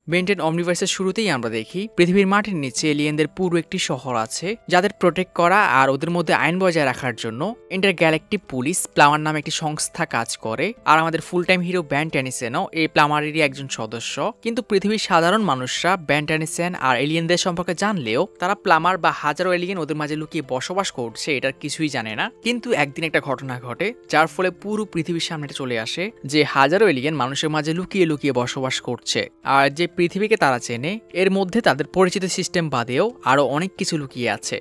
Ben 10 অমনিভার্সের শুরুতেই আমরা দেখি পৃথিবীর মাটির নিচে এলিয়েনদের পুরো একটি শহর আছে যাদের প্রোটেক্ট করা আর ওদের মধ্যে আইন বজায় রাখার জন্য ইন্টার গ্যালাকটিক পুলিশ প্লামার নামে একটি সংস্থা কাজ করে। আর আমাদের ফুল টাইম হিরো ব্যান টেনিসেনও এই প্লামারেরই একজন সদস্য। কিন্তু পৃথিবীর সাধারণ মানুষরা ব্যান টেনিসেন আর এলিয়েনদের সম্পর্কে জানলেও তারা প্লামার বা হাজারো এলিয়েন ওদের মাঝে লুকিয়ে বসবাস করছে এটার কিছুই জানে না। কিন্তু একদিন একটা ঘটনা ঘটে যার ফলে পুরো পৃথিবীর সামনে চলে আসে যে হাজারো এলিয়েন মানুষের মাঝে লুকিয়ে লুকিয়ে বসবাস করছে। আর যে পৃথিবীকে তারা চেনে এর মধ্যে তাদের পরিচিত সিস্টেম বাদেও আরো অনেক কিছু লুকিয়ে আছে।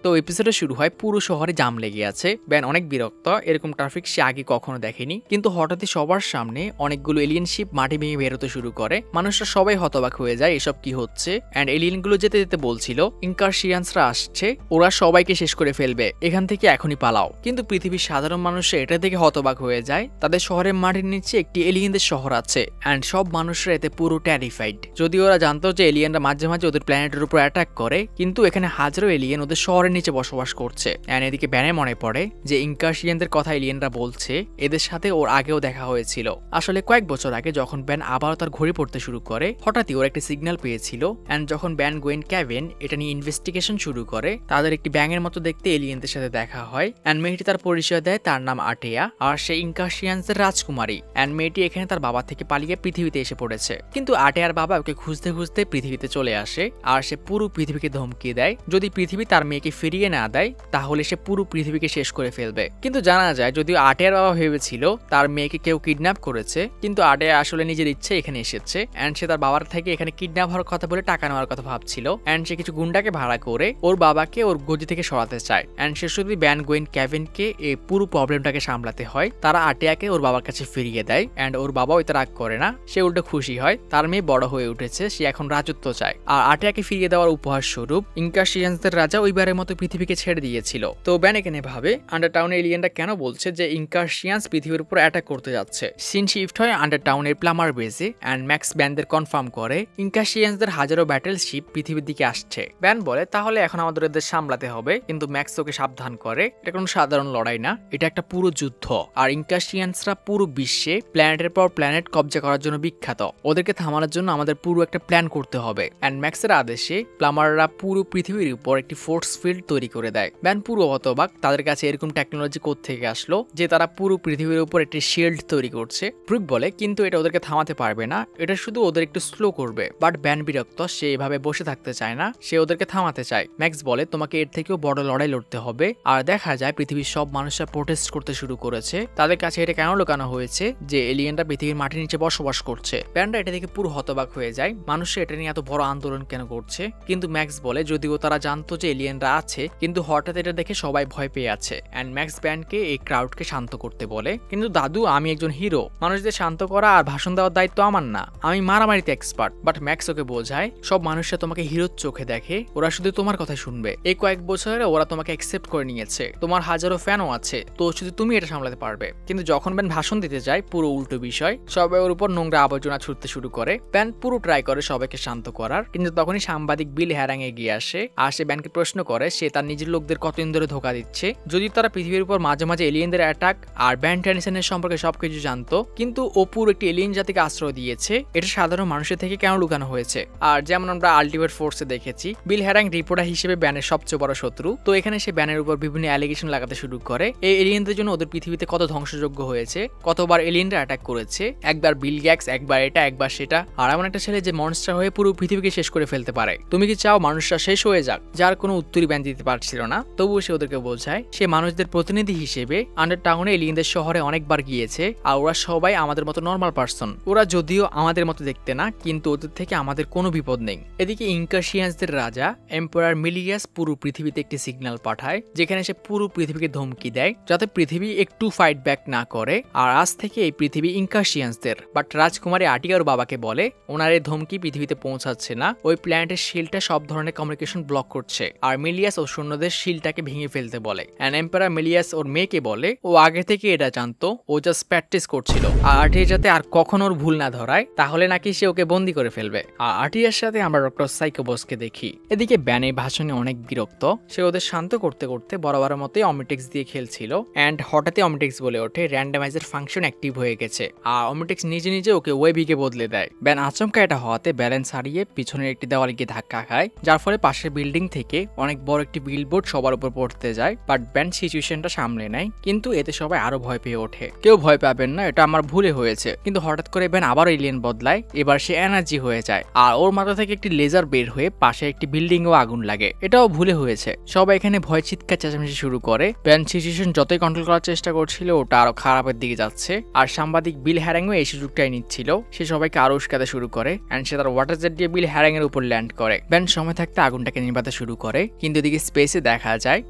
তো এপিসোডে শুরু হয় পুরো শহরে জাম লেগে আছে। ব্যান অনেক বিরক্ত, এরকম ট্রাফিক সে আগে কখনো দেখেনি। কিন্তু হঠাৎই সবার সামনে অনেকগুলো এলিয়েন শিপ মাটি ভেঙে বেরোতে শুরু করে। মানুষরা সবাই হতবাক হয়ে যায় এসব কি হচ্ছে। অ্যান্ড এলিয়েনগুলো যেতে যেতে বলছিল ইনকারশিয়ান্সরা আসছে, ওরা সবাইকে শেষ করে ফেলবে, এখান থেকে এখনই পালাও। কিন্তু পৃথিবীর সাধারণ মানুষরা এটা দেখে হতবাক হয়ে যায়। তাদের শহরের মাটির নিচে একটি এলিয়েনদের শহর আছে অ্যান্ড সব মানুষরা এতে পুরো ট্যারিফাইড। যদি ওরা জানতো যে এলিয়েনরা মাঝে মাঝে ওদের প্ল্যানেটের উপর অ্যাটাক করে, কিন্তু এখানে হাজারো এলিয়েন ওদের শহরের নিচে বসবাস করছে। এন্ড এদিকে ব্যানের মনে পড়ে যে ইনকারশিয়ানদের কথা এলিয়েনরা বলছে এদের সাথে ওর আগেও দেখা হয়েছিল। আসলে কয়েক বছর আগে যখন ব্যান আবারও তার ঘড়ি পড়তে শুরু করে, হঠাৎই ওর একটা সিগন্যাল পেয়েছিল। এন্ড যখন ব্যান গোয়েন ক্যাভেন এটা নিয়ে ইনভেস্টিগেশন শুরু করে, তাদের একটি ব্যাঙের মতো দেখতে এলিয়েনদের সাথে দেখা হয়। এন্ড মেয়েটি তার পরিচয় দেয় তার নাম আটেয়া, আর সে ইনকারশিয়ানসের রাজকুমারী। এন্ড মেয়েটি এখানে তার বাবা থেকে পালিয়ে পৃথিবীতে এসে পড়েছে। কিন্তু আটেয়ার বাবা ওকে খুঁজতে খুঁজতে পৃথিবীতে চলে আসে আর সে পুরো পৃথিবীকে ধমকি দেয় যদি পৃথিবী তার মেয়েকে ফিরিয়ে না দেয় তাহলে সে পুরো পৃথিবীকে শেষ করে ফেলবে। কিন্তু জানা যায় যদিও আটেয়ার বাবা ভেবেছিল তার মেয়েকে কেউ কিডন্যাপ করেছে, কিন্তু আটেয়া আসলে নিজের ইচ্ছে এখানে এসেছে। এন্ড সে তার বাবার থেকে এখানে কিডন্যাপ হওয়ার কথা বলে টাকা নেওয়ার কথা ভাবছিল। এন্ড সে কিছু গুন্ডাকে ভাড়া করে ওর বাবাকে ওর গদি থেকে সরাতে চায়। এন্ড সে শুধু ব্যান গোয়েন ক্যাভেনকে এই পুরো প্রবলেমটাকে সামলাতে হয়। তারা আটেয়াকে ওর বাবার কাছে ফিরিয়ে দেয়। এন্ড ওর বাবাও এটা রাগ করে না, সে উল্টো খুশি হয় তার মেয়ে বড় হয়ে উঠেছে, সে এখন রাজত্ব চায়। আর আটেয়াকে ফিরিয়ে দেওয়ার উপহার স্বরূপ ইনকারশিয়ানসদের রাজা ওইবারের মতো পৃথিবীকে ছেড়ে দিয়েছিল। তো ব্যান এখানে ভাবে আন্ডারটাউনের এলিয়েনরা কেন বলছে যে ইনকারশিয়ানস পৃথিবীর উপর অ্যাটাক করতে যাচ্ছে। সিন শিফট হয় আন্ডারটাউনের প্লামার বেসে এন্ড ম্যাক্স ব্যানদের কনফার্ম করে ইনকারশিয়ানসদের হাজারো ব্যাটেল শিপ পৃথিবীর দিকে আসছে। ব্যান বলে তাহলে এখন আমাদের এদের সামলাতে হবে, কিন্তু ম্যাক্স ওকে সাবধান করে এটা কোনো সাধারণ লড়াই না, এটা একটা পুরো যুদ্ধ। আর ইনকারশিয়ানসরা পুরো বিশ্বে প্ল্যানেটের পর প্ল্যানেট কবজা করার জন্য বিখ্যাত, ওদেরকে থামানোর জন্য আমাদের পুরো একটা প্ল্যান করতে হবে। এন্ড ম্যাক্সের আদেশে প্লামাররা পুরো পৃথিবীর উপর একটি ফোর্স ফিল্ড তৈরি করে দেয়। ব্যান পুরো হতবাক, তাদের কাছে এরকম টেকনোলজি কোত্থেকে আসলো যে তারা পুরো পৃথিবীর উপর একটি শিল্ড তৈরি করছে। ব্রুক বলে কিন্তু এটা ওদেরকে থামাতে পারবে না, এটা শুধু ওদের একটু স্লো করবে। বাট ব্যান বিরক্ত, সে এভাবে বসে থাকতে চায় না, সে ওদেরকে থামাতে চায়। ম্যাক্স বলে তোমাকে এর থেকেও বড় লড়াই লড়তে হবে। আর দেখা যায় পৃথিবীর সব মানুষরা প্রোটেস্ট করতে শুরু করেছে। তাদের কাছে এটা কেন লুকানো হয়েছে যে এলিয়েনরা পৃথিবীর মাটির নিচে বসবাস করছে। ব্যানরা এটা থেকে পুরো হতবাক হয়ে যায়, মানুষরা এটা নিয়ে এত বড় আন্দোলন কেন করছে। কিন্তু ম্যাক্স বলে যদিও তারা জানতো যে এলিয়েনরা আছে, কিন্তু হঠাৎ এটা দেখে সবাই ভয় পেয়ে আছে। এন্ড ম্যাক্স ব্যানকে এই ক্রাউডকে শান্ত করতে বলে, কিন্তু দাদু আমি একজন হিরো, মানুষদের শান্ত করা আর ভাষণ দেওয়ার দায়িত্ব আমার না, আমি মারামারিতে এক্সপার্ট। বাট ম্যাক্স ওকে বোঝায় সব মানুষরা তোমাকে হিরোর চোখে দেখে, ওরা শুধু তোমার কথা শুনবে। এই কয়েক বছরে ওরা তোমাকে অ্যাকসেপ্ট করে নিয়েছে, তোমার হাজারো ফ্যানও আছে, তো শুধু তুমি এটা সামলাতে পারবে। কিন্তু যখন ব্যান ভাষণ দিতে যায় পুরো উল্টো বিষয়, সবাই ওর উপর নোংরা আবর্জনা ছুটতে শুরু করে। ব্যান পুরো ট্রাই করে সবাইকে শান্ত করার, কিন্তু তখনই সাংবাদিক বিল হ্যারাং এগিয়ে আসে আর সে ব্যানকে প্রশ্ন করে সে তার নিজের লোকদের কতদিন ধরে ধোকা দিচ্ছে, যদি তারা পৃথিবীর উপর মাঝে মাঝে এলিয়েনদের অ্যাটাক আর ব্যান টেনিসনের সম্পর্কে সবকিছু জানতো, কিন্তু ও পুরো একটি এলিয়েন জাতিকে আশ্রয় দিয়েছে, এটা সাধারণ মানুষের থেকে কেন লুকানো হয়েছে। আর যেমন আমরা আল্টিমেট ফোর্সে দেখেছি, বিল হ্যারাং রিপোর্টার হিসেবে ব্যানের সবচেয়ে বড় শত্রু। তো এখানে সে ব্যানের উপর বিভিন্ন অ্যালিগেশন লাগাতে শুরু করে এই এলিয়েনদের জন্য ওদের পৃথিবীতে কত ধ্বংসযোগ্য হয়েছে, কতবার এলিয়েনরা অ্যাটাক করেছে, একবার বিল গ্যাক্স, একবার এটা, একবার সেটা। আর এমন একটা ছেলে যে মনস্টার হয়ে পুরো পৃথিবীকে শেষ করে ফেলতে পারে। তুমি কি চাও মানুষরা শেষ হয়ে যাক? যার কোনো উত্তরই ব্যান দিতে পারছিল না, তবুও সে ওদেরকে বোঝায় সে মানুষদের প্রতিনিধি হিসেবে আন্ডারটাউনে এলিয়েনদের শহরে অনেকবার গিয়েছে আর ওরা সবাই আমাদের মতো নর্মাল পার্সন। ওরা যদিও আমাদের মতো দেখতে না, কিন্তু ওদের থেকে আমাদের কোনো বিপদ নেই। এদিকে ইনকারশিয়ানসদের রাজা এম্পারার মিলিয়াস পুরো পৃথিবীতে একটি সিগন্যাল পাঠায়, যেখানে সে পুরো পৃথিবীকে ধমকি দেয় যাতে পৃথিবী একটু ফাইট ব্যাক না করে। আর আজ থেকে এই পৃথিবী ইনকারশিয়ানসদের। বাট রাজকুমারী আটিয়ার বাবাকে বলে ওনার এই ধমকি পৃথিবীতে পৌঁছাচ্ছে না, ওই প্ল্যানেটের শিল্ডটা সব ধরনের কমিউনিকেশন ব্লক করছে। আর মিলিয়াস মিলিয়াস ও সৈন্যদের শিলটাকে ভেঙে ফেলতে বলে। অ্যান্ড এম্পারার মিলিয়াস ওর মেয়েকে বলে ও আগে থেকে এটা জানতো, ও জাস্ট প্র্যাকটিস করছিল। আর আর্টিয়া যাতে আর কখনো ওর ভুল না ধরায়, তাহলে নাকি সে ওকে বন্দি করে ফেলবে। আর আর্টিয়ার সাথে আমরা ডক্টর সাইকোবসকে দেখি। এদিকে ব্যানের ভাষণে অনেক বিরক্ত, সে ওদের শান্ত করতে করতে বরাবর মতোই অমিটেক্স দিয়ে খেলছিল। অ্যান্ড হঠাৎই অমিটেক্স বলে ওঠে র্যান্ডামাইজার ফাংশন অ্যাক্টিভ হয়ে গেছে। আর অমিটেক্স নিজে নিজে ওকে ওয়েবিকে বদলে দেয়। ব্যান আচমকা এটা হওয়াতে ব্যালেন্স হারিয়ে পিছনের একটি দেওয়ালে গিয়ে ধাক্কা খায়, যার ফলে পাশের বিল্ডিং থেকে অনেক বড় একটি বিলবোর্ড সবার উপর পড়তে যায়। বাট ব্যান সিচুয়েশনটা সামলে নেয়, কিন্তু এতে সবাই আরো ভয় পেয়ে ওঠে। কেউ ভয় পাবেন না, এটা আমার ভুলে হয়েছে। কিন্তু হঠাৎ করে ব্যান আবার এলিয়েন বদলায়, এবার সে এনার্জি হয়ে যায় আর ওর মাথা থেকে একটি লেজার বের হয়ে পাশে একটি বিল্ডিং ও আগুন লাগে। এটাও ভুলে হয়েছে। সবাই এখানে ভয় চিৎকার চেঁচামেচি শুরু করে। ব্যান সিচুয়েশন যতই কন্ট্রোল করার চেষ্টা করছিল, ওটা আরো খারাপের দিকে যাচ্ছে। আর সাংবাদিক বিল হ্যারাংও এই সুযোগটাই নিচ্ছিল। সে সবাইকে আরো উস্কাতে শুরু করে এন্ড সে তার ওয়াটার জেট দিয়ে বিল হ্যারাং এর উপর ল্যান্ড করে। ব্যান সময় থাকতে আগুনটাকে নিভাতে শুরু করে, কিন্তু এদিকে স্পেসে দেখা যায়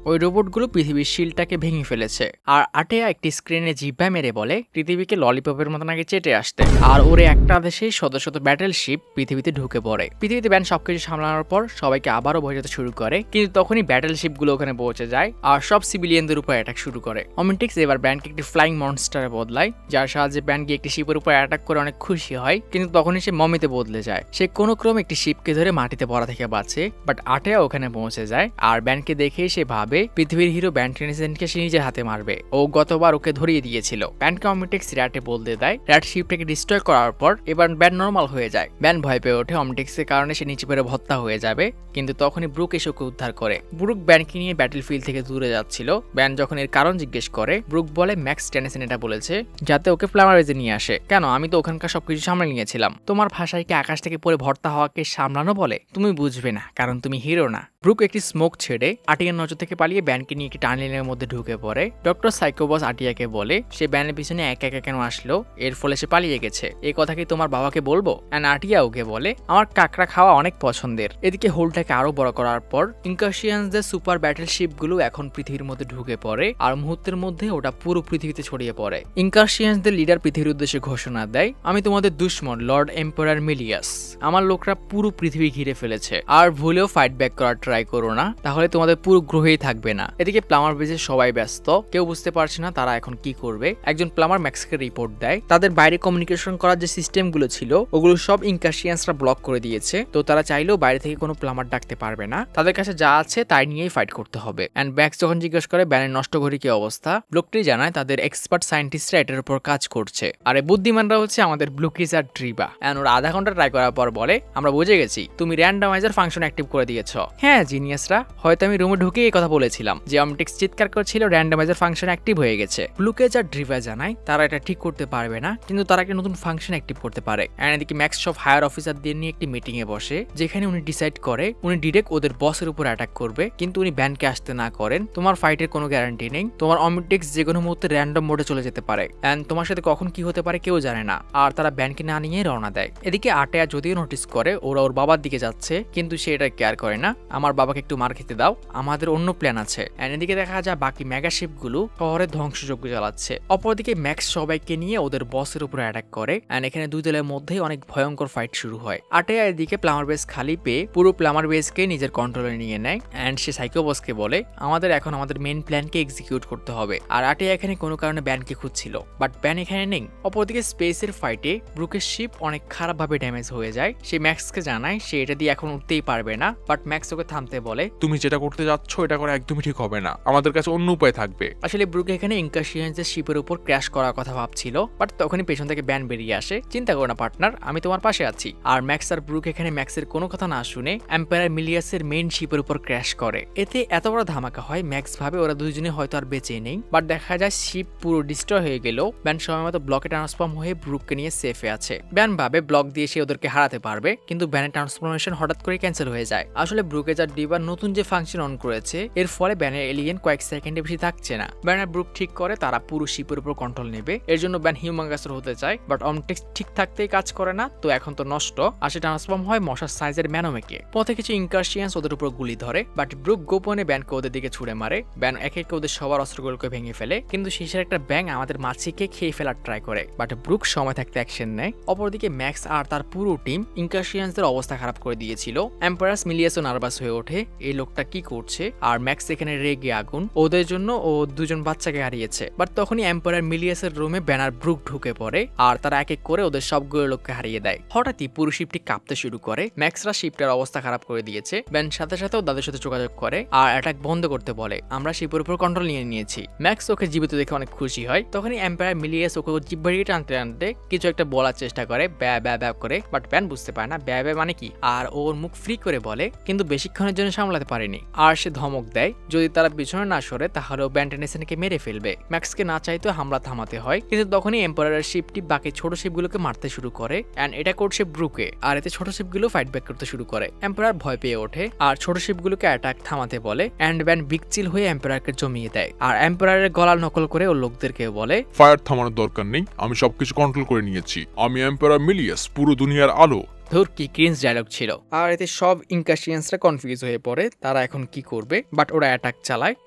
ওই রোবটগুলো পৃথিবীর শিলটাকে ভেঙে ফেলেছে। আর আটেয়া একটি স্ক্রিনে জিহ্বা মেরে বলে পৃথিবীকে ললিপপের মতো নাকি চেটে আসতে। আর ওরে একটা আদেশে শত শত ব্যাটেল শিপ পৃথিবীতে ঢুকে পড়ে। পৃথিবীতে ব্যান সবকিছু সামলানোর পর সবাইকে আবারও ভয় যেতে শুরু করে, কিন্তু তখনই ব্যাটেল শিপ গুলো ওখানে পৌঁছে যায় আর সব সিভিলিয়ানদের উপর অ্যাটাক শুরু করে। অমিটেক্স এবার ব্যানকে একটি ফ্লাইং মনস্টারে বদলায়, যার সাহায্যে ব্যান গিয়ে একটি শিপের উপর অ্যাটাক করে অনেক খুশি হয়, কিন্তু তখনই সে মমিতে বদলে যায়। সে কোনো ক্রমে একটি শিপকে ধরে মাটিতে পড়া থেকে বাঁচে। বাট আটেয়া ওখানে পৌঁছে যায় আর ব্যানকে দেখে সে ভাবে পৃথিবীর হিরো ব্যান টেনিসেনকে সে নিজের হাতে মারবে। ও গতবার ওকে ধরিয়ে দিয়েছিল। ব্যানকে অমিটেক্স র্যাটে বদলে দেয়। র্যাট শিপটাকে ডিস্ট্রয় করার পর এবার ব্যান নর্মাল হয়ে যায়। ব্যান ভয় পেয়ে ওঠে অমিটেক্সের কারণে সে নিচে পড়ে ভত্তা হয়ে যাবে, কিন্তু তখনই ব্রুক এসে ওকে উদ্ধার করে। ব্রুক ব্যানকে নিয়ে ব্যাটেল ফিল্ড থেকে দূরে যাচ্ছিল। ব্যান যখন এর কারণ জিজ্ঞেস করে, ব্রুক বলে ম্যাক্স টেনিসেন এটা বলেছে যাতে ওকে ফ্লামারেজে নিয়ে আসে। কেন? আমি তো ওখানকার সবকিছু সামলে নিয়েছিলাম। তোমার ভাষায় কি আকাশ থেকে পড়ে ভর্তা হওয়াকে সামলানো বলে? তুমি বুঝবে না, কারণ তুমি হিরো না। ব্রুক একটি স্মোক ছেড়ে আটিয়ার নজর থেকে পালিয়ে ব্যানকে নিয়ে একটি টানেলের মধ্যে ঢুকে পড়ে। ডক্টর সাইকোবস আটিয়াকে বলে সে ব্যানের পিছনে একা একা কেন আসলো, এর ফলে সে পালিয়ে গেছে। এই কথা কি তোমার বাবাকে বলবো? এন্ড আটিয়া ওকে বলে আমার কাকড়া খাওয়া অনেক পছন্দের। এদিকে হোলটাকে আরো বড় করার পর ইনকার্সিয়ানসদের সুপার ব্যাটেল শিপগুলো এখন পৃথিবীর মধ্যে ঢুকে পড়ে আর মুহূর্তের মধ্যে ওটা পুরো পৃথিবীতে ছড়িয়ে পড়ে। ইনকার্সিয়ানসদের লিডার পৃথিবীর উদ্দেশ্যে ঘোষণা দেয়, আমি তোমাদের দুশমন লর্ড এম্পারার মিলিয়াস। আমার লোকরা পুরো পৃথিবী ঘিরে ফেলেছে, আর ভুলেও ফাইট ব্যাক করার ট্রাই করো না, তাহলে তোমাদের পুরো গ্রহেই থাকবে না। এদিকে প্লামার বেজে সবাই ব্যস্ত, কেউ বুঝতে পারছে না তারা এখন কি করবে। একজন প্লামার ম্যাক্সকে রিপোর্ট দেয় তাদের বাইরে কমিউনিকেশন করার যে সিস্টেমগুলো ছিল ওগুলো সব ইনকার্সিয়ানসরা ব্লক করে দিয়েছে। তো তারা চাইলেও বাইরে থেকে কোনো প্লামার ডাকতে পারবে না, তাদের কাছে যা আছে তাই নিয়েই ফাইট করতে হবে। এন্ড ম্যাক্স যখন জিজ্ঞেস করে ব্যানের নষ্ট ঘড়ি কি অবস্থা, লোকটি জানায় তাদের এক্সপার্ট সায়েন্টিস্টরা এটার উপর কাজ করছে। আর এই বুদ্ধিমানরা হচ্ছে আমাদের ব্লুকিজ আর ড্রিবা। এন্ড ওরা আধা ঘন্টা ট্রাই করার পর বলে আমরা বুঝে গেছি, তুমি র্যান্ডমাইজার ফাংশন অ্যাক্টিভ করে দিয়েছ। হ্যাঁ জিনিয়াসরা, হয়তো আমি রুমে ঢুকে এই কথা বলেছিলাম যে অমিটেক্স চিৎকার করছিল র্যান্ডমাইজার ফাংশন অ্যাক্টিভ হয়ে গেছে। ব্লুকেজ আর ড্রিবা জানায় তারা এটা ঠিক করতে পারবে না, কিন্তু তারা একটা নতুন ফাংশন অ্যাক্টিভ করতে পারে। এন্ড এদিকে ম্যাক্স সব হায়ার অফিসারদের নিয়ে একটি মিটিং এ বসে, যেখানে উনি ডিসাইড করে উনি ডিরেক্ট ওদের বসের উপর অ্যাটাক করবে, কিন্তু উনি ব্যানকে আসতে না করেন। তোমার ফাইটের কোনো গ্যারান্টি নেই, তোমার অমিটেক্স যে কোনো মুহূর্তে র্যান্ডম মোডে চলে যেতে পারে এন্ড তোমার সাথে কখন কি হতে পারে কেউ জানে না। আর তারা ব্যানকে না নিয়ে রওনা দেয়। এদিকে আটেয়া যদিও নোটিস করে ওরা ওর বাবার দিকে যাচ্ছে, কিন্তু সে এটা কেয়ার করে না। আমার বাবাকে একটু মার খেতে দাও, আমাদের অন্য প্ল্যান আছে। এন্ড এদিকে দেখা যায় বাকি মেগা শিপগুলো শহরে ধ্বংসযজ্ঞ চালাচ্ছে। অপরদিকে ম্যাক্স সবাইকে নিয়ে ওদের বসের উপর অ্যাটাক করে এন্ড এখানে দুই দলের মধ্যে অনেক ভয়ঙ্কর ফাইট শুরু হয়। আটেয়া এদিকে প্লামার বেস খালি পেয়ে পুরো প্লামার বেসকে নিজের কন্ট্রোলে নিয়ে নেয় এন্ড সে সাইকোবসকে বলে আমাদের এখন আমাদের মেইন প্ল্যানকে এক্সিকিউট করতে হবে। আর আটেয়া এখানে কোনো কারণে ব্যানকে খুঁজছিল, বাট ব্যান এখানে নেই। অপরদিকে স্পেসের ফাইটে ব্রুকের শিপ অনেক খারাপভাবে ড্যামেজ হয়ে যায়। সে ম্যাক্সকে জানায় সে এটা দিয়ে এখন উঠতেই পারবে না, বাট ম্যাক্স ওকে থামতে বলে তুমি যেটা করতে যাচ্ছ এটা করে একদমই ঠিক হবে না, আমাদের কাছে অন্য উপায় থাকবে। আসলে ব্রুক এখানে ইনকার্সিয়ানসদের শিপের উপর ক্র্যাশ করার কথা ভাবছিল, বাট তখনই পেছন থেকে ব্যান বেরিয়ে আসে। চিন্তা করো না পার্টনার, আমি তোমার পাশে আছি। আর ম্যাক্স আর ব্রুক এখানে ম্যাক্সের কোনো কথা না শুনে এম্পায়ার মিলিয়াসের মেইন শিপের উপর ক্র্যাশ করে। এতে এত বড় ধামাকা হয় ম্যাক্স ভাবে ওরা দুজনে হয়তো আর বেঁচে নেই, বাট দেখা যায় শিপ পুরো ডিস্ট্রয় হয়ে গেল। ব্যান সময় মতো ব্লকে ট্রান্সফর্ম হয়ে ব্রুককে নিয়ে সেফে আছে। ব্যান ভাবে ব্লক দিয়ে সে ওদেরকে হারাতে পারবে, কিন্তু ব্যানের ট্রান্সফরমেশন হঠাৎ করে ক্যান্সেল হয়ে যায়। আসলে ব্রুকেজ আর ডিবার নতুন যে ফাংশন অন করেছে এর ফলে ব্যানের এলিয়েন কয়েক সেকেন্ডে বেশি থাকছে না। ব্যান আর ব্রুক ঠিক করে তারা পুরো শিপের উপর কন্ট্রোল নেবে। এর জন্য ব্যান হিউম্যাঙ্গাসর হতে চায়, বাট অমটেক্স ঠিক থাকতেই কাজ করে না, তো এখন তো নষ্ট। আর সে ট্রান্সফর্ম হয় মশার সাইজের ম্যানোমেকে। পথে কিছু ইনকার্সিয়ান্স ওদের উপর গুলি ধরে, বাট ব্রুক গোপনে ব্যানকে ওদের দিকে ছুড়ে মারে। ব্যান একে একে ওদের সবার অস্ত্রগুলোকে ভেঙে ফেলে, কিন্তু শেষের একটা ব্যাং আমাদের মাছিকে খেয়ে ফেলার ট্রাই করে, বাট ব্রুক সময় থাকতে অ্যাকশন নেয়। অপরদিকে ম্যাক্স আর তার পুরো টিম ইনকার্সিয়ান্সদের অবস্থা খারাপ করে দিয়েছিল। এম্পারার মিলিয়াসও নার্ভাস হয়ে ওঠে এই লোকটা কি করছে, আর ম্যাক্স এখানে রেগে আগুন, ওদের জন্য ও দুজন বাচ্চাকে হারিয়েছে। বাট তখনই এম্পায়ার মিলিয়াসের রুমে ব্যানার ব্রুক ঢুকে পড়ে আর তারা এক এক করে ওদের সবগুলো লোককে হারিয়ে দেয়। হঠাৎই পুরো শিপটি কাঁপতে শুরু করে। ম্যাক্সরা শিপটার অবস্থা খারাপ করে দিয়েছে। ব্যান সাথে সাথে তাদের সাথে যোগাযোগ করে আর অ্যাটাক বন্ধ করতে বলে। আমরা শিপের উপর কন্ট্রোল নিয়ে নিয়েছি। ম্যাক্স ওকে জীবিত দেখে অনেক খুশি হয়। তখনই এম্পায়ার মিলিয়াস ওকে জিভ বাড়িয়ে টানতে টানতে কিছু একটা বলার চেষ্টা করে, ব্যা ব্যা ব্যা করে। বাট ব্যান বুঝতে পারে না ব্যা ব্যা মানে কি, আর ওর মুখ ফ্রি করে বলে, কিন্তু বেশিক্ষণের জন্য সামলাতে পারেনি। আর সে ধমক দেয় যদি তারা পিছনে না সরে তাহলে ও ব্যান টেনিসনকে মেরে ফেলবে। ম্যাক্সকে না চাইতো হামলা থামাতে হয়, কিন্তু তখনই এম্পায়ারের শিপটি বাকি ছোট শিপগুলোকে মারতে শুরু করে এন্ড এটা করছে ব্রুকে। আর এতে ছোট শিপগুলো ফাইট ব্যাক করতে শুরু করে। এম্পায়ার ভয় পেয়ে ওঠে আর ছোট শিপগুলোকে অ্যাটাক থামাতে বলে এন্ড ব্যান বিগ চিল হয়ে এম্পায়ারকে জমিয়ে দেয়। আর এম্পায়ারের গলার নকল করে ওর লোকদেরকে বলে, ফায়ার থামানোর দরকার নেই, আমি সবকিছু কন্ট্রোল করে নিয়েছি। আমি এম্পায়ার মিলিয়াস, পুরো দুনিয়ার আলো। ধুর কি ক্রিঞ্জ ডায়লগ ছিল। আর এতে সব ইনকাশিয়ান্সরা কনফিউজ হয়ে পড়ে তারা এখন কি করবে। বাট ওরা অ্যাটাক চালায়।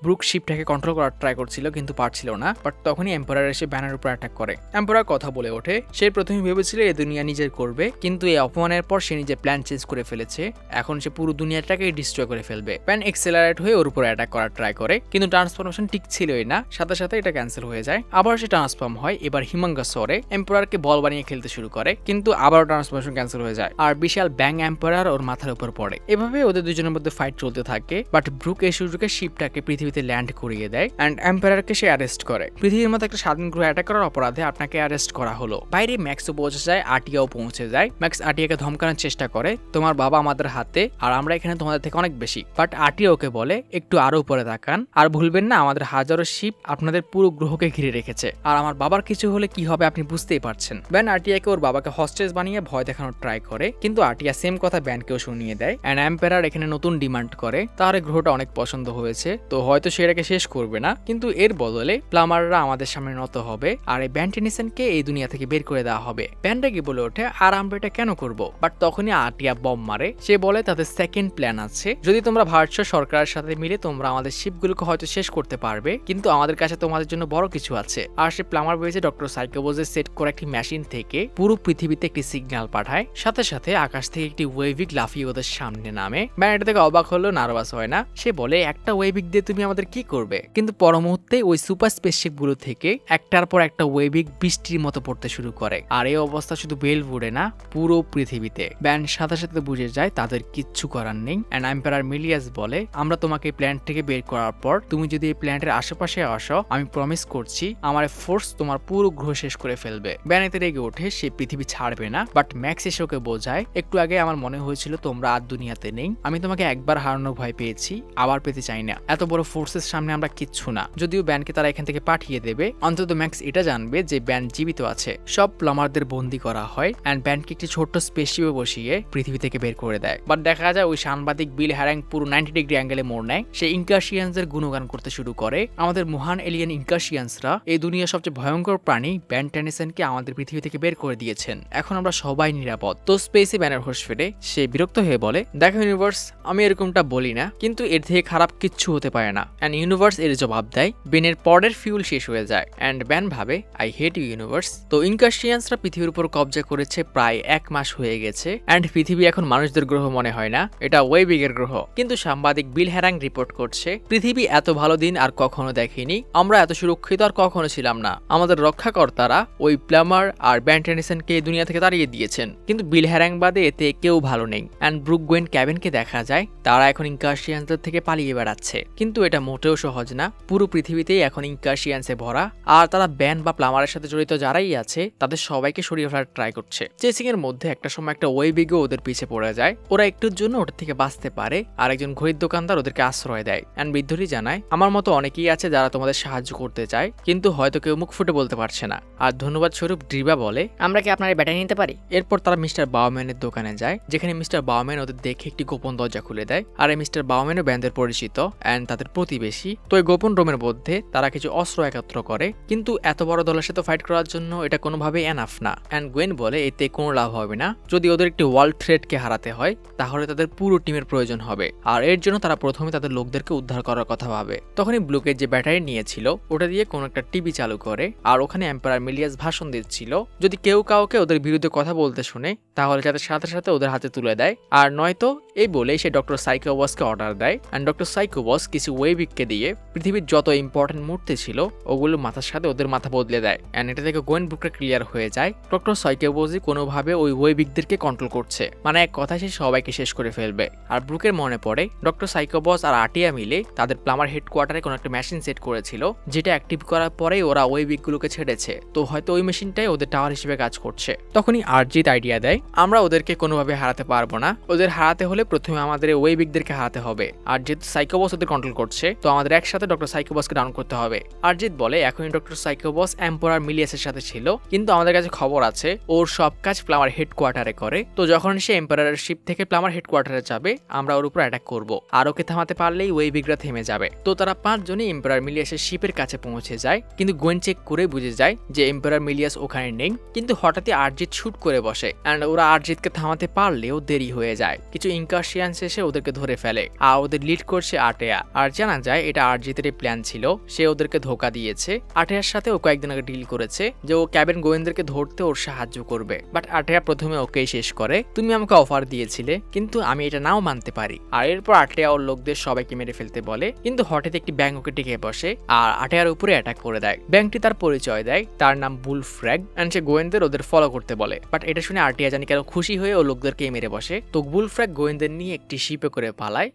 ব্রুক শিপটাকে কন্ট্রোল করার ট্রাই করছিল কিন্তু পারছিল না। বাট তখনই এম্পায়ার এসে ব্যানার উপর অ্যাটাক করে। এম্পায়ার কথা বলে ওঠে, সে প্রথমে ভেবেছিল এই দুনিয়া নিজের করবে, কিন্তু এই অপমানের পর সে নিজের প্ল্যান চেঞ্জ করে ফেলেছে। এখন সে পুরো দুনিয়াটাকে ডিস্ট্রয় করে ফেলবে। প্ল্যান এক্সেলারেট হয়ে ওর উপর অ্যাটাক করার ট্রাই করে, কিন্তু ট্রান্সফরমেশন ঠিক ছিলই না। সাথে সাথে এটা ক্যান্সেল হয়ে যায়। আবার সে ট্রান্সফর্ম হয়, এবার হিমাঙ্গাসরে এম্পায়ারকে বল বানিয়ে খেলতে শুরু করে, কিন্তু আবার ট্রান্সফরমেশন ক্যান্সেল হয়ে যায় আর বিশাল ব্যাং এম্পায়ার ওর মাথার উপর পড়ে। এভাবে ওদের দুজনের মধ্যে ফাইট চলতে থাকে। বাট ব্রুক এই সুযোগে শিপটাকে পৃথিবীতে ল্যান্ড করিয়ে দেয় এন্ড এম্পায়ারকে সে অ্যারেস্ট করে। পৃথিবীর মতো একটা স্বাধীন গ্রহ অ্যাটাক করার অপরাধে আপনাকে অ্যারেস্ট করা হলো। বাইরে ম্যাক্সও পৌঁছে যায়, আটিয়াও পৌঁছে যায়। ম্যাক্স আটিয়াকে ধমকানোর চেষ্টা করে, তোমার বাবা আমাদের হাতে আর আমরা এখানে তোমাদের থেকে অনেক বেশি। বাট আটিয়া ওকে বলে, একটু আরো উপরে তাকান আর ভুলবেন না আমাদের হাজারো শিপ আপনাদের পুরো গ্রহকে ঘিরে রেখেছে, আর আমার বাবার কিছু হলে কি হবে আপনি বুঝতেই পারছেন। ব্যান আটিয়াকে ওর বাবাকে হস্টেজ বানিয়ে ভয় দেখানোর ট্রাই করে, কিন্তু আটিয়া সেম কথা ব্যানকেও শুনিয়ে দেয় এন্ড এম্পায়ার এখানে নতুন ডিমান্ড করে। তার গ্রহটা অনেক পছন্দ হয়েছে, তো হয়তো সে এটাকে শেষ করবে না, কিন্তু এর বদলে প্লামাররা আমাদের সামনে নত হবে আর এই ব্যান টেনিসনকে এই দুনিয়া থেকে বের করে দেওয়া হবে। ব্যানটা কি বলে ওঠে, আর আমরা এটা কেন করব? বাট তখনই আটিয়া বম মারে। সে বলে তাদের সেকেন্ড প্ল্যান আছে, যদি তোমরা ভারতীয় সরকারের সাথে মিলে তোমরা আমাদের শিপগুলোকে হয়তো শেষ করতে পারবে, কিন্তু আমাদের কাছে তোমাদের জন্য বড় কিছু আছে। আর সে প্লামার বেজে ডক্টর সাইকোবোজের সেট করা একটি মেশিন থেকে পুরো পৃথিবীতে একটি সিগন্যাল পাঠায়। সাথে সাথে আকাশ থেকে একটি ওয়েভিক লাফিয়ে ওদের সামনে নামে। ব্যান এটা থেকে অবাক হলেও নার্ভাস হয় না। সে বলে, একটা ওয়েভিক দিয়ে তুমি আমাদের কি করবে? কিন্তু পর মুহূর্তে ওই সুপার স্পেসশিপ গুলো থেকে একটার পর একটা ওয়েভিক বৃষ্টির মতো পড়তে শুরু করে। আর এই অবস্থা শুধু বেলভুডে না, পুরো পৃথিবীতে। ব্যান সাথে সাথে বুঝে যায় তাদের কিচ্ছু করার নেই। এন্ড এম্পায়ার মিলিয়াস বলে, আমরা তোমাকে এই প্ল্যান্ট থেকে বের করার পর তুমি যদি এই প্ল্যান্টের আশেপাশে আসো, আমি প্রমিস করছি আমার ফোর্স তোমার পুরো গ্রহ শেষ করে ফেলবে। ব্যান এতে রেগে ওঠে, সে পৃথিবী ছাড়বে না। বাট ম্যাক্স এসে ওকে বোঝায়, একটু আগে আমার মনে হয়েছিল তোমরা আর দুনিয়াতে নেই, আমি তোমাকে একবার হারানোর ভয় পেয়েছি, আবার পেতে চাই না। এত বড় ফোর্সের সামনে আমরা কিচ্ছু না। যদিও ব্যানকে তারা এখান থেকে পাঠিয়ে দেবে, অন্তত ম্যাক্স এটা জানবে যে ব্যান জীবিত আছে। সব প্লামারদের বন্দী করা হয় এন্ড ব্যানকে একটি ছোট্ট স্পেসশিপে বসিয়ে পৃথিবী থেকে বের করে দেয়। বাট দেখা যায় ওই সাংবাদিক বিল হ্যারাং পুরো 90 ডিগ্রি অ্যাঙ্গেলে মোড় নেয়। সে ইনকাশিয়ান্সদের গুণগান করতে শুরু করে, আমাদের মহান এলিয়েন ইনকাশিয়ান্সরা এই দুনিয়ার সবচেয়ে ভয়ঙ্কর প্রাণী ব্যান টেনিসনকে আমাদের পৃথিবী থেকে বের করে দিয়েছেন, এখন আমরা সবাই নিরাপদ। তো স্পেসে ব্যানের হোশ ফেরে সে বিরক্ত হয়ে বলে, দেখো ইউনিভার্স, আমি এরকমটা বলি না, কিন্তু এর থেকে খারাপ কিচ্ছু হতে পারে না। এন্ড ইউনিভার্স এর জবাব দেয়, বেনের পরের ফিউল শেষ হয়ে যায়। এন্ড ব্যান ভাবে, আই হেট ইউ ইউনিভার্স। তো ইনকাশিয়ান্সরা পৃথিবীর উপর কবজা করেছে প্রায় 1 মাস হয়ে গেছে এন্ড পৃথিবী এখন মানুষদের গ্রহ মনে হয় না, এটা ওয়েবিগের গ্রহ। কিন্তু সাংবাদিক বিল হ্যারাং রিপোর্ট করছে, পৃথিবী এত ভালো দিন আর কখনো দেখেনি, আমরা এত সুরক্ষিত আর কখনো ছিলাম না। আমাদের রক্ষাকর্তারা ওই প্লামার আর ব্যান টেনিসনকে দুনিয়া থেকে তাড়িয়ে দিয়েছেন, কিন্তু বিল হ্যারাং বাদে এতে কেউ ভালো নেই। এন্ড ব্রুক গোয়েন ক্যাবেনকে দেখা যায় তারা এখন ইনকাশিয়ান্সদের থেকে পালিয়ে বেড়াচ্ছে, কিন্তু এটা মোটেও সহজ না। পুরো পৃথিবীতেই এখন ইনকাশিয়ান্সে ভরা আর তারা ব্যান বা প্লামারের সাথে জড়িত যারাই আছে তাদের সবাইকে সরিয়ে ফেলার ট্রাই করছে। চেসিং এর মধ্যে একটা সময় একটা ওয়েবিগও ওদের পিছে পড়ে যায়। ওরা একটুর জন্য ওটার থেকে বাঁচতে পারে আর একজন ঘড়ির দোকানদার ওদেরকে আশ্রয় দেয়। এন্ড বৃদ্ধটি জানায়, আমার মতো অনেকেই আছে যারা তোমাদের সাহায্য করতে চায়, কিন্তু হয়তো কেউ মুখ ফুটে বলতে পারছে না। আর ধন্যবাদ স্বরূপ ড্রিবা বলে, আমরা কি আপনার ব্যাটারি নিতে পারি? এরপর তারা মিস্টার বাউম্যানের দোকানে যায়, যেখানে মিস্টার বাউম্যান ওদের দেখে একটি গোপন দরজা খুলে দেয়। আর এই মিস্টার বাউম্যানও ব্যান্ডের পরিচিত এন্ড তাদের প্রতিবেশী। তো এই গোপন রুমের মধ্যে তারা কিছু অস্ত্র একত্র করে, কিন্তু এত বড় দলের সাথে ফাইট করার জন্য এটা কোনোভাবেই এনাফ না। এন্ড গোয়েন বলে, এতে কোনো লাভ হবে না, যদি ওদের একটি ওয়ার্ল্ড থ্রেটকে হারাতে হয় তাহলে তাদের পুরো টিমের প্রয়োজন হবে, আর এর জন্য তারা প্রথমে তাদের লোকদেরকে উদ্ধার করার কথা ভাবে। তখনই ব্লুকের যে ব্যাটারি নিয়েছিল ওটা দিয়ে কোনো একটা টিভি চালু করে, আর ওখানে এম্পায়ার মিলিয়াস ভাষণ দিচ্ছিল, যদি কেউ কাউকে ওদের বিরুদ্ধে কথা বলতে শুনে তাহলে তাহলে যাতে সাথে সাথে ওদের হাতে তুলে দেয়, আর নয়তো এই বলেই সে ডক্টর সাইকোবসকে অর্ডার দেয়। অ্যান্ড ডক্টর সাইকোবস কিছু ওয়েবিককে দিয়ে পৃথিবীর যত ইম্পর্টেন্ট মূর্তি ছিল ওগুলো মাথার সাথে ওদের মাথা বদলে দেয়। অ্যান্ড এটা থেকে গোয়েন ব্রুকটা ক্লিয়ার হয়ে যায় ডক্টর সাইকোবসই কোনোভাবে ওই ওয়েবিকদেরকে কন্ট্রোল করছে, মানে এক কথা সে সবাইকে শেষ করে ফেলবে। আর ব্রুকের মনে পড়ে ডক্টর সাইকোবস আর আটিয়া মিলে তাদের প্লামার হেডকোয়ার্টারে কোনো একটা মেশিন সেট করেছিল, যেটা অ্যাক্টিভ করার পরেই ওরা ওয়েবিকগুলোকে ছেড়েছে। তো হয়তো ওই মেশিনটাই ওদের টাওয়ার হিসেবে কাজ করছে। তখনই আরজিত আইডিয়া দেয় আমরা ওদেরকে কোনোভাবে হারাতে পারবো না, ওদের হারাতে হলে প্রথমে আমাদের ওয়েবিকদেরকে হারাতে হবে। আর যেহেতু সাইকোবস ওদের কন্ট্রোল করছে তো আমাদের একসাথে ডক্টর সাইকোবসকে ডাউন করতে হবে। আরজিত বলে এখনই ডক্টর সাইকোবস এম্পারার মিলিয়াসের সাথে ছিল, কিন্তু আমাদের কাছে খবর আছে ওর সব কাজ প্লামার হেডকোয়ার্টারে করে। তো যখন সে এম্পারারের শিপ থেকে প্লামার হেডকোয়ার্টারে যাবে আমরা ওর উপর অ্যাটাক করব, আর ওকে থামাতে পারলেই ওয়েবিকরা থেমে যাবে। তো তারা 5 জনই এম্পারার মিলিয়াসের শিপের কাছে পৌঁছে যায়, কিন্তু গোয়েন চেক করে বুঝে যায় যে এম্পারার মিলিয়াস ওখানে নেই। কিন্তু হঠাৎই আরজিত শুট করে বসে, অ্যান্ড ওরা আরজিতকে থামাতে পারলেও দেরি হয়ে যায়। কিছু ইনকার্সিয়ান্স এসে ওদেরকে ধরে ফেলে, আর ওদের লিড করছে আটেয়া। আর জানা যায় এটা আরজিতের প্ল্যান ছিল, সে ওদেরকে ধোকা দিয়েছে। আটেয়ার সাথে ও কয়েকদিন আগে ডিল করেছে যে ও ক্যাবিন গোয়েনদেরকে ধরতে ওর সাহায্য করবে, বাট আটেয়া প্রথমে ওকেই শেষ করে। তুমি আমাকে অফার দিয়েছিলে কিন্তু আমি এটা নাও মানতে পারি। আর এরপর আটেয়া ওর লোকদের সবাইকে মেরে ফেলতে বলে, কিন্তু হঠাৎ একটি ব্যাঙ ওকে টিকে বসে আর আটেয়ার উপরে অ্যাটাক করে দেয়। ব্যাঙটি তার পরিচয় দেয়, তার নাম বুলফ্র্যাগ, এন্ড সে গোয়েনদের ওদের ফলো করতে বলে। বাট এটা শুনে আটিয়া জানি কেন খুশি হয়ে ও লোকদেরকে মেরে বসে। তো বুলফ্র্যাগ গোয়েনদের নিয়ে একটি শিপে করে পালায়।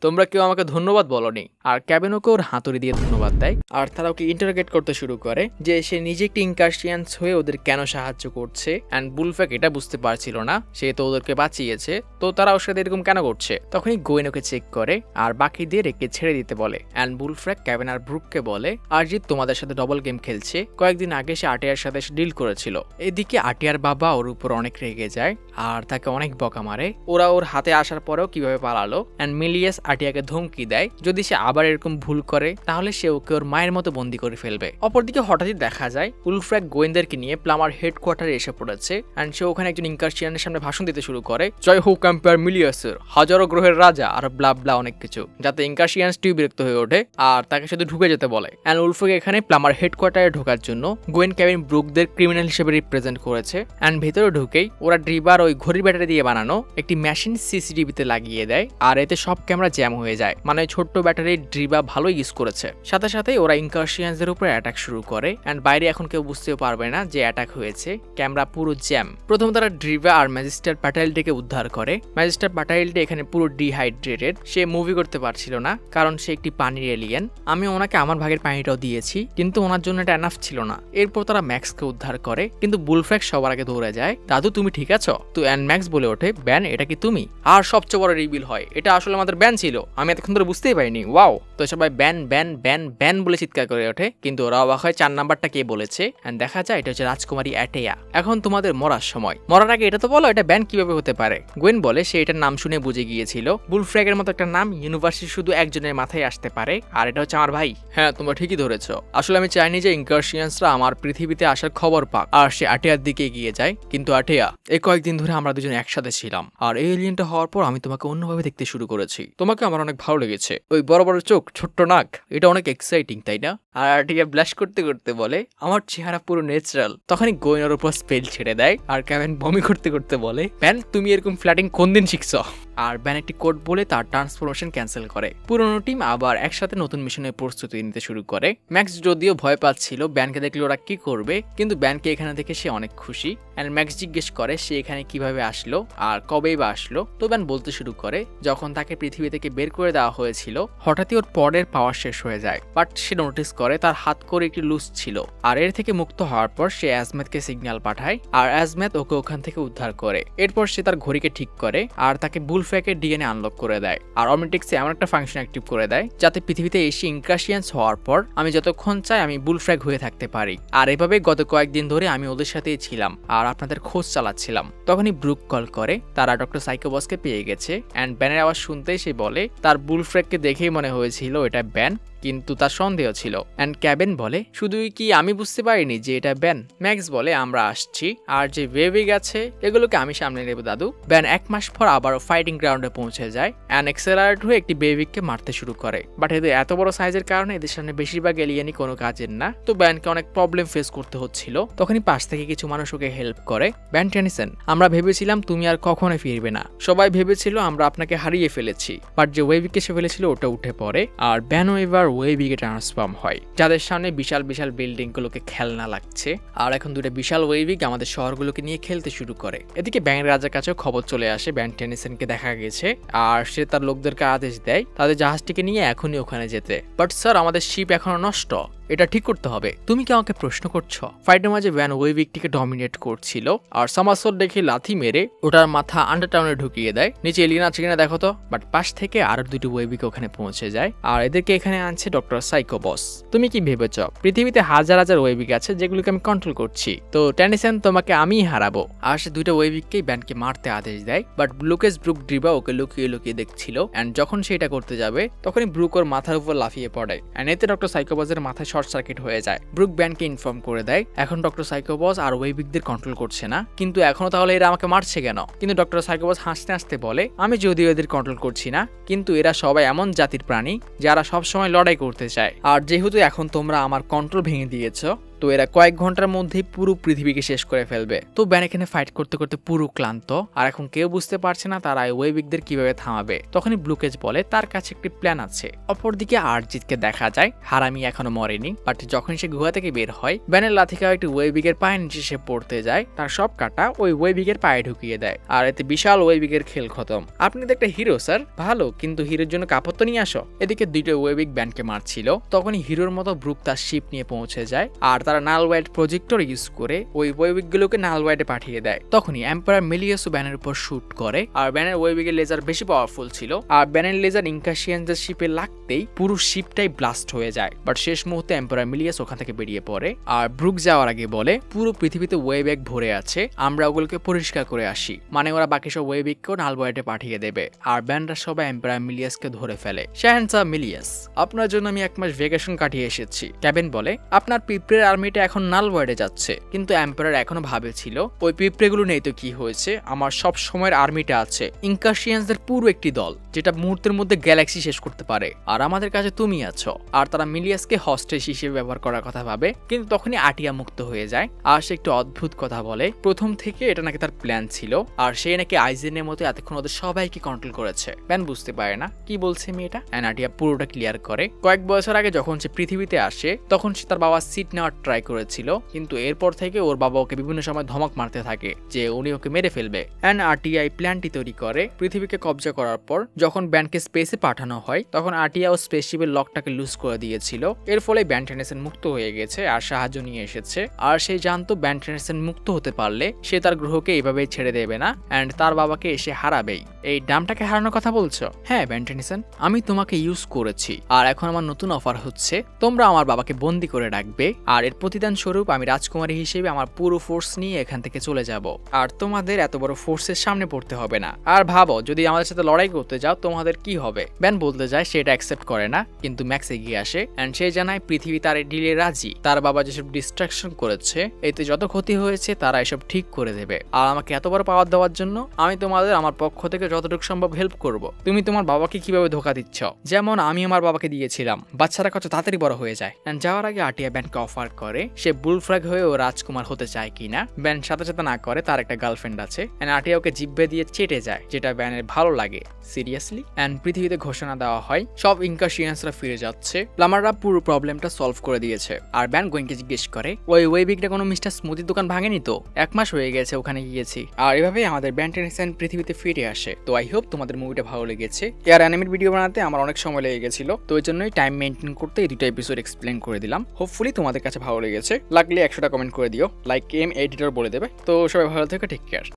তোমরা কেউ আমাকে ধন্যবাদ বলনি। আর ক্যাবিন ওকে ওর হাতুড়ি দিয়ে ধন্যবাদ দেয়, আর তারা ওকে ইন্টারোগেট করতে শুরু করে যে সে নিজে একটি ইনকার্সিয়ান্স হয়ে ওদের কেন সাহায্য করছে। অ্যান্ড বুলফ্র্যাগ এটা বুঝতে পারছিল না, সে তো ওদেরকে বাঁচিয়েছে, তো তারা ওর সাথে এরকম কেন করছে। তখনই গোয়েন ওকে চেক করে আর বাকিদের একে ছেড়ে দিতে বলে। অ্যান্ড বুলফ্র্যাগ ক্যাবিন আর ব্রুককে বলে আরজিত তোমাদের সাথে ডবল গেম খেলছে, কয়েকদিন আগে সে আটিয়ার সাথে ডিল করেছিল। এদিকে আটিয়ার বাবা ওর উপর অনেক রেগে যায় আর তাকে অনেক বকা মারে। ওরা ওর হাতে আসার পরেও কিভাবে পালালো। অ্যান্ড মিলিয়াস আটিয়াকে ধমকি দেয় যদি সে আবার এরকম ভুল করে তাহলে সে ওকে ওর মায়ের মতো বন্দি করে ফেলবে। অপরদিকে হঠাৎই দেখা যায় বুলফ্র্যাগ গোয়েন্দারকে নিয়ে প্লামার হেডকোয়ার্টারে এসে পড়েছে। অ্যান্ড সে ওখানে একজন ইনকার্সিয়ানের সামনে ভাষণ দিতে শুরু করে, জয় হোক এম্পায়ার মিলিয়াসের, হাজারো গ্রহের রাজা, আর ব্লা ব্লা অনেক কিছু, যাতে ইনকার্সিয়ান্সটিও বিরক্ত হয়ে ওঠে আর তাকে শুধু ঢুকে যেতে বলে। অ্যান্ড উলফ্র্যাগ এখানে প্লামার হেডকোয়ার্টারে ঢোকার জন্য গোয়েন ক্যাবিন ব্রুকদের ক্রিমিনাল হিসেবে রিপ্রেজেন্ট করেছে। অ্যান্ড ভেতরে ঢুকেই ওরা ড্রিবার ওই ঘড়ির ব্যাটারি দিয়ে বানানো একটি মেশিন সিসিটিভিতে লাগিয়ে দেয়, আর এতে সব ক্যামেরা জ্যাম হয়ে যায়। মানে ছোট্ট ব্যাটারির ড্রিবা ভালো ইউজ করেছে। সাথে সাথেই ওরা ইনকার্সিয়ান্সদের উপরে অ্যাটাক শুরু করে। অ্যান্ড বাইরে এখন কেউ বুঝতেও পারবে না যে অ্যাটাক হয়েছে, ক্যামেরা পুরো জ্যাম। প্রথম তারা ড্রিবা আর ম্যাজিস্টার প্যাটাইলটিকে উদ্ধার করে। ম্যাজিস্টার প্যাটাইলটি এখানে পুরো ডিহাইড্রেটেড, সে মুভি করতে পারছিল না কারণ সে একটি পানির এলিয়েন। আমি ওনাকে আমার ভাগের পানিটাও দিয়েছি, কিন্তু ওনার জন্য এটা এনাফ ছিল না। এরপর তারা ম্যাক্সকে উদ্ধার করে, কিন্তু বুলফ্র্যাগ সবার আগে দৌড়ে যায়, দাদু তুমি ঠিক আছো? তো অ্যান্ড ম্যাক্স বলে ওঠে, ব্যান এটা কি তুমি? আর সবচেয়ে বড় রিভিল হয় এটা আসলে আমাদের ব্যান ছিল, আমি এতক্ষণ ধরে বুঝতেই পারিনি। ওয়াও! তো সবাই ব্যান ব্যান ব্যান ব্যান বলে চিৎকার করে ওঠে, কিন্তু ওরা অবাক হয় 4 নাম্বারটা কে বলেছে। অ্যান্ড দেখা যায় এটা হচ্ছে রাজকুমারী অ্যাটেয়া। এখন তোমাদের মরার সময়, মরার আগে এটা তো বলো এটা ব্যান কিভাবে হতে পারে। গোয়েন বলে সে এটার নাম শুনে বুঝে গিয়েছিল বুলফ্র্যাগের মতো একটা নাম ইউনিভার্সিটি শুধু একজনের মাথায় আসতে পারে, আর এটা হচ্ছে আমার ভাই। হ্যাঁ তোমরা ঠিকই ধরেছ, আসলে আমি চাইনি যে ইনকার্সিয়ান্সরা আমার পৃথিবীতে আসার খবর পাক। আর সে আটেয়ার দিকে এগিয়ে যায়, কিন্তু আটেয়া এই কয়েকদিন ধরে আমরা দুজন একসাথে ছিলাম, আর এই এলিয়েনটা হওয়ার পর আমি তোমাকে অন্যভাবে দেখতে শুরু করেছি। তোমাকে আমার অনেক ভালো লেগেছে, ওই বড় বড় চোখ, ছোট্ট নাক, এটা অনেক এক্সাইটিং তাই না? আর আটেয়া ব্লাশ করতে করতে বলে আমার চেহারা পুরো ন্যাচারাল। তখনই গোয়েনের উপর স্পেল ছেড়ে দেয় আর ক্যামেন বমি করতে করতে বলে, ব্যান তুমি এরকম ফ্ল্যাটিং কোন দিন শিখছো? আর ব্যান একটি কোড বলে তার ট্রান্সফরমেশন ক্যান্সেল করে। পুরনো টিম আবার একসাথে নতুন মিশনের প্রস্তুতি নিতে শুরু করে। ম্যাক্স যদিও ভয় পাচ্ছিল ব্যানকে দেখলে ওরা কি করবে, কিন্তু ব্যানকে এখানে দেখে সে অনেক খুশি। এন্ড ম্যাক্স জিজ্ঞেস করে সে এখানে কিভাবে আসলো আর কবেই বা আসলো। তো ব্যান বলতে শুরু করে যখন তাকে পৃথিবী থেকে বের করে দেওয়া হয়েছিল হঠাৎই ওর পরের পাওয়ার শেষ হয়ে যায়, বাট সে নোটিস করে তার হাত করে একটি লুজ ছিল। আর এর থেকে মুক্ত হওয়ার পর সে অ্যাজমেথকে সিগন্যাল পাঠায় আর অ্যাজমেথ ওকে ওখান থেকে উদ্ধার করে। এরপর সে তার ঘড়িকে ঠিক করে আর তাকে বুলফ্র্যাগের ডিএনএ আনলক করে দেয়। আর অমেটিক্সে এমন একটা ফাংশন অ্যাক্টিভ করে দেয় যাতে পৃথিবীতে এসে ইনকার্সিয়ান্স হওয়ার পর আমি যতক্ষণ চাই আমি বুলফ্র্যাগ হয়ে থাকতে পারি। আর এভাবে গত কয়েকদিন ধরে আমি ওদের সাথেই ছিলাম আর আপনাদের খোঁজ চালাচ্ছিলাম। তখনই ব্রুক কল করে তারা ডক্টর সাইকোবসকে পেয়ে গেছে। অ্যান্ড ব্যানের আওয়াজ শুনতেই সে বলে তার বুলফ্র্যাগকে দেখেই মনে হয়েছিল এটা ব্যান, কিন্তু তার সন্দেহ ছিল। অ্যান্ড ক্যাবেন বলে শুধুই কি আমি বুঝতে পারিনি যে এটা ব্যান। ম্যাক্স বলে আমরা আসছি, আর যে ওয়েভিগ আছে এগুলোকে আমি সামনে নেব দাদু। ব্যান 1 মাস পর আবারও ফাইটিং গ্রাউন্ডে পৌঁছে যায় অ্যান্ড এক্সেলারেট হয়ে একটি বেবিককে মারতে শুরু করে। বাট এদের এত বড় সাইজের কারণে এদের সামনে বেশিরভাগ এলিয়েনই কোনো কাজের না। তো ব্যানকে অনেক প্রবলেম ফেস করতে হচ্ছিল। তখনই পাশ থেকে কিছু মানুষ ওকে হেল্প করে। ব্যান টেনিসন, আমরা ভেবেছিলাম তুমি আর কখনো ফিরবে না। সবাই ভেবেছিল আমরা আপনাকে হারিয়ে ফেলেছি, বাট যে ওয়েভিককে সে ফেলেছিল ওটা উঠে পড়ে আর ব্যানও এবার ওয়েভিকে ট্রান্সফর্ম হয়, যাদের সামনে বিশাল বিশাল বিল্ডিং গুলোকে খেলনা লাগছে। আর এখন দুটো বিশাল ওয়েভিক আমাদের শহরগুলোকে নিয়ে খেলতে শুরু করে। এদিকে ব্যাঙের রাজার কাছেও খবর চলে আসে ব্যান টেনিসনকে দেখা গেছে, আর সে তার লোকদেরকে আদেশ দেয় তাদের জাহাজটিকে নিয়ে এখনই ওখানে যেতে। বাট স্যার, আমাদের শিপ এখনো নষ্ট, এটা ঠিক করতে হবে। তুমি কি আমাকে প্রশ্ন করছো? ফাইটের মাঝে ব্যান ওয়েভিকটিকে ডমিনেট করছিল আর সামারসট দেখে লাথি মেরে ওটার মাথা আন্ডারটাউনে ঢুকিয়ে দেয়। নিচে এলিয়েন আছে কিনা দেখো তো। বাট পাশ থেকে আরো দুটি ওয়েভিক ওখানে পৌঁছে যায় আর এদেরকে এখানে আনছে ডক্টর সাইকোবস। তুমি কি ভেবেছ পৃথিবীতে হাজার হাজার ওয়েভিক আছে যেগুলোকে আমি কন্ট্রোল করছি? তো টেনিসন, তোমাকে আমিই হারাবো। আর সে দুইটা ওয়েভিককেই ব্যানকে মারতে আদেশ দেয়। বাট ব্লুকেস ব্রুক ড্রিবা ওকে লুকিয়ে লুকিয়ে দেখছিল এন্ড যখন সে এটা করতে যাবে তখনই ব্রুক ওর মাথার উপর লাফিয়ে পড়ে এন্ড এতে ডক্টর সাইকোবসের মাথায় শর্ট সার্কিট হয়ে যায়। ব্রুক ব্যানকে ইনফর্ম করে দেয় এখন ডক্টর সাইকোবস আর ওয়েভিকদের কন্ট্রোল করছে না, কিন্তু এখনো তাহলে এরা আমাকে মারছে কেন? কিন্তু ডক্টর সাইকোবস হাসতে হাসতে বলে আমি যদিও এদের কন্ট্রোল করছি না, কিন্তু এরা সবাই এমন জাতির প্রাণী যারা সবসময় লড়াই করতে চায়। আর যেহেতু এখন তোমরা আমার কন্ট্রোল ভেঙে দিয়েছো, তো এরা কয়েক ঘন্টার মধ্যেই পুরো পৃথিবীকে শেষ করে ফেলবে। তো ব্যান এখানে ফাইট করতে করতে পুরো ক্লান্ত আর এখন কেউ বুঝতে পারছে না তারা ওয়েভিকদের কিভাবে থামাবে। তখনই ব্লুকেজ বলে তার কাছে একটি প্ল্যান আছে। অপরদিকে আরজিৎকে দেখা যায় হারামি এখনো মরেনি, বাট যখন সে গুহা থেকে বের হয় ব্যানের লাথি খাওয়া একটি ওয়েভিকের পায়ের নিচে সে পড়তে যায়, তার সব কাটা ওই ওয়েভিকের পায়ে ঢুকিয়ে দেয় আর এতে বিশাল ওয়েভিকের খেল খতম। আপনি তো একটা হিরো স্যার, ভালো, কিন্তু হিরোর জন্য কাপড় তো নিয়ে আসো। এদিকে দুইটা ওয়েভিক ব্যানকে মারছিল, তখনই হিরোর মতো ব্রুক তার শিপ নিয়ে পৌঁছে যায় আর তারা নাল ওয়াইড প্রজেক্টর ইউজ করে ওই ওয়েভিকগুলোকে নাল ওয়াইডে পাঠিয়ে দেয়। তখনই এম্পারার মিলিয়াসও ব্যানের উপর শুট করে আর ব্যানের ওয়েভিকের লেজার বেশি পাওয়ারফুল ছিল আর ব্যানের লেজার ইনকাশিয়ানদের শিপে লাগতেই পুরো শিপটাই ব্লাস্ট হয়ে যায়। বাট শেষ মুহূর্তে এম্পারার মিলিয়াস ওখান থেকে বেরিয়ে পড়ে আর ব্রুক যাওয়ার আগে বলে পুরো পৃথিবীতে ওয়েভিক ভরে আছে, আমরা ওগুলোকে পরিষ্কার করে আসি। মানে ওরা বাকি সব ওয়েভিককেও নাল ওয়াইডে পাঠিয়ে দেবে আর ব্যানরা সবাই এম্পারার মিলিয়াসকে ধরে ফেলে। শাহেনশাহ মিলিয়াস, আপনার জন্য আমি 1 মাস ভ্যাকেশন কাটিয়ে এসেছি। ক্যাবেন বলে আপনার পিঁপড়ের আর্মিটা এখন নাল ওয়ার্ডে যাচ্ছে, কিন্তু এম্পারার এখনো ভাবেছিল ওই পিঁপড়েগুলো নেই তো কি হয়েছে, আমার সব সময়ের আর্মিটা আছে, ইনকাশিয়ানসদের পুরো একটি দল যেটা মুহূর্তের মধ্যে গ্যালাক্সি শেষ করতে পারে, আর আমাদের কাছে তুমি আছো। আর তারা মিলিয়াসকে হস্টেজ হিসেবে ব্যবহার করার কথা ভাবে, কিন্তু তখনই আটিয়া মুক্ত হয়ে যায় আর সে একটু অদ্ভুত কথা বলে প্রথম থেকে এটা নাকি তার প্ল্যান ছিল আর সে নাকি আইজেনের মতো এতক্ষণ ওদের সবাইকে কন্ট্রোল করেছে। ব্যান বুঝতে পারে না কি বলছে মেয়েটা এন্ড আটিয়া পুরোটা ক্লিয়ার করে। কয়েক বছর আগে যখন সে পৃথিবীতে আসে তখন সে তার বাবার সিট নেওয়ার ট্রাই করেছিল, কিন্তু এরপর থেকে ওর বাবা ওকে বিভিন্ন সময় ধমক মারতে থাকে যে উনি ওকে মেরে ফেলবে। এন্ড আরটিআই প্ল্যানটি তৈরি করে পৃথিবীকে কবজা করার পর যখন ব্যানকে স্পেসে পাঠানো হয় তখন আরটিআই ও স্পেসশিপের লকটাকে লুজ করে দিয়েছিল। এর ফলে ব্যান টেনিসন মুক্ত হয়ে গেছে আর সাহায্য নিয়ে এসেছে। আর সে জানতো ব্যান টেনিসন মুক্ত হতে পারলে সে তার গ্রহকে এইভাবেই ছেড়ে দেবে না এন্ড তার বাবাকে এসে হারাবেই। এই ডামটাকে হারানোর কথা বলছো? হ্যাঁ ব্যান টেনিসন, আমি তোমাকে ইউজ করেছি আর এখন আমার নতুন অফার হচ্ছে তোমরা আমার বাবাকে বন্দি করে রাখবে আর এর প্রতিদান স্বরূপ আমি রাজকুমারী হিসেবে আমার পুরো ফোর্স নিয়ে এখান থেকে চলে যাব আর তোমাদের এত বড় ফোর্সের সামনে পড়তে হবে না। আর ভাবো যদি আমাদের সাথে লড়াই করতে যাও তোমাদের কি হবে। ব্যান বলতে যায় সেটা অ্যাকসেপ্ট করে না, কিন্তু ম্যাক্স এগিয়ে আসে এন্ড সে জানায় পৃথিবী তার ডিলে রাজি। তার বাবা যেসব ডিস্ট্রাকশন করেছে এতে যত ক্ষতি হয়েছে তারা এসব ঠিক করে দেবে আর আমাকে এত বড় পাওয়ার দেওয়ার জন্য আমি তোমাদের আমার পক্ষ থেকে যতটুকু সম্ভব হেল্প করব। তুমি তোমার বাবাকে কিভাবে ধোকা দিচ্ছ, যেমন আমি আমার বাবাকে দিয়েছিলাম। বাচ্চারা কত তাড়াতাড়ি বড় হয়ে যায়। এন্ড যাওয়ার আগে আটিয়া ব্যানকে অফার করে সে বুলফ্র্যাগ হয়ে ও রাজকুমার হতে চায় কিনা। ব্যান সাথে সাথে না করে, তার একটা গার্লফ্রেন্ড আছে এন্ড আটিয়া ওকে জিব্বে দিয়ে চেটে যায় যেটা ব্যানের ভালো লাগে সিরিয়াসলি। এন্ড পৃথিবীতে ঘোষণা দেওয়া হয় সব ইনকাশিয়ানসরা ফিরে যাচ্ছে, প্লামাররা পুরো প্রবলেমটা সলভ করে দিয়েছে। আর ব্যান গোয়েনকে জিজ্ঞেস করে ওই ওয়েভিকটা কোনো মিস্টার স্মুদির দোকান ভাঙেনি তো? 1 মাস হয়ে গেছে ওখানে গিয়েছি। আর এভাবেই আমাদের ব্যান টেনিসন পৃথিবীতে ফিরে আসে। তো আই হোপ তোমাদের মুভিটা ভালো লেগেছে। এর অ্যানিমেট ভিডিও বানাতে আমার অনেক সময় লেগে গেছিল, তো ওই জন্যই টাইম মেনটেন করতে এই দুটো এপিসোড এক্সপ্লেন করে দিলাম। হোপফুলি তোমাদের কাছে ভালো লেগেছে, লাগলে 100টা কমেন্ট করে দিও, লাইক এম এডিটর বলে দেবে। তো সবাই ভালো থেকো, টেক কেয়ার।